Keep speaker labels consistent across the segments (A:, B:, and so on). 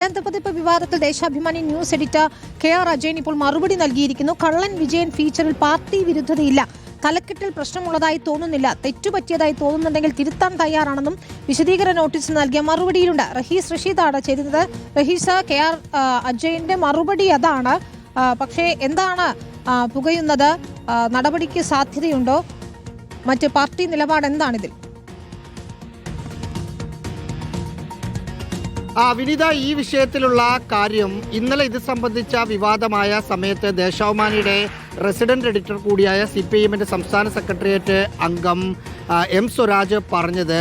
A: പതിപ്പ് വിവാദത്തിൽ Deshabhimani news editor K R. Ajayan ഇപ്പോൾ മറുപടി നൽകിയിരിക്കുന്നു. കള്ളൻ വിജയൻ ഫീച്ചറിൽ പാർട്ടി വിരുദ്ധതയില്ല, തലക്കെട്ടിൽ പ്രശ്നമുള്ളതായി തോന്നുന്നില്ല, തെറ്റുപറ്റിയതായി തോന്നുന്നുണ്ടെങ്കിൽ തിരുത്താൻ തയ്യാറാണെന്നും വിശദീകരണ നോട്ടീസ് നൽകിയ മറുപടിയിലുണ്ട്. റഹീസ് റഷീദാണ് ചെയ്തത്. റഹീസ്, കെ.ആർ. അജയന്റെ മറുപടി അതാണ്. പക്ഷേ എന്താണ് പുകയുന്നത്? നടപടിക്ക് സാധ്യതയുണ്ടോ? മറ്റ് പാർട്ടി നിലപാട് എന്താണിതിൽ?
B: വിനീത, ഈ വിഷയത്തിലുള്ള കാര്യം ഇന്നലെ ഇത് സംബന്ധിച്ച വിവാദമായ സമയത്ത് ദേശാഭിമാനിയുടെ റെസിഡന്റ് എഡിറ്റർ കൂടിയായ CPIMന്റെ സംസ്ഥാന സെക്രട്ടേറിയറ്റ് അംഗം M. സ്വരാജ് പറഞ്ഞത്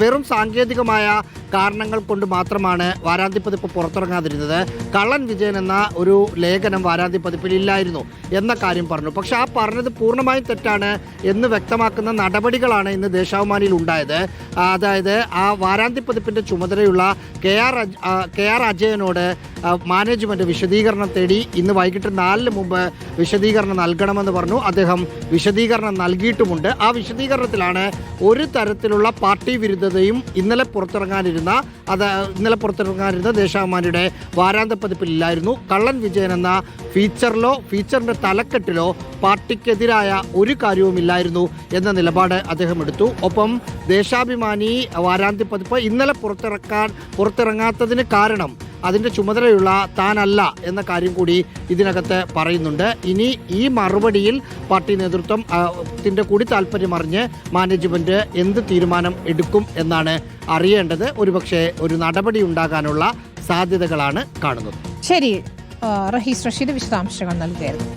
B: വെറും സാങ്കേതികമായ കാരണങ്ങൾ കൊണ്ട് മാത്രമാണ് വാരാന്ത്യ പതിപ്പ് പുറത്തിറങ്ങാതിരുന്നത്. കള്ളൻ വിജയൻ എന്ന ഒരു ലേഖനം വാരാന്ത്യ പതിപ്പിൽ ഇല്ലായിരുന്നു എന്ന കാര്യം പറഞ്ഞു. പക്ഷെ ആ പറഞ്ഞത് പൂർണ്ണമായും തെറ്റാണ് എന്ന് വ്യക്തമാക്കുന്ന നടപടികളാണ് ഇന്ന് ദേശാഭിമാനിയിൽ ഉണ്ടായത്. അതായത് ആ വാരാന്ത്യ പതിപ്പിന്റെ ചുമതലയുള്ള കെ.ആർ. അജയനോട് മാനേജ്മെന്റ് വിശദീകരണം തേടി. ഇന്ന് വൈകിട്ട് 4-ന് മുമ്പ് വിശദീകരണം നൽകണമെന്ന് പറഞ്ഞു. അദ്ദേഹം വിശദീകരണം നൽകിയിട്ടുമുണ്ട്. ആ വിശദീകരണത്തിലാണ് ഒരു തരത്തിലുള്ള പാർട്ടി വിരുദ്ധതയും ഇന്നലെ പുറത്തിറങ്ങാനിരുന്ന ദേശാഭിമാനിയുടെ വാരാന്ത്യ പതിപ്പിലില്ലായിരുന്നു. കള്ളൻ വിജയൻ എന്ന ഫീച്ചറിന്റെ തലക്കെട്ടിലോ പാർട്ടിക്കെതിരായ ഒരു കാര്യവുമില്ലായിരുന്നു എന്ന നിലപാട് അദ്ദേഹം എടുത്തു. ഒപ്പം ദേശാഭിമാനി വാരാന്ത്യ പതിപ്പ് ഇന്നലെ പുറത്തിറങ്ങാത്തതിന് കാരണം അതിൻ്റെ ചുമതലയുള്ള താനല്ല എന്ന കാര്യം കൂടി ഇതിനകത്ത് പറയുന്നുണ്ട്. ഇനി ഈ മറുപടിയിൽ പാർട്ടി നേതൃത്വത്തിൻ്റെ കൂടി താല്പര്യമറിഞ്ഞ് മാനേജ്മെന്റ് എന്ത് തീരുമാനം എടുക്കും എന്നാണ് അറിയേണ്ടത്. ഒരുപക്ഷെ ഒരു നടപടി ഉണ്ടാകാനുള്ള സാധ്യതകളാണ് കാണുന്നത്.
A: ശരി, റഹീസ് റഷീദ് വിശദാംശങ്ങൾ നൽകുകയായിരുന്നു.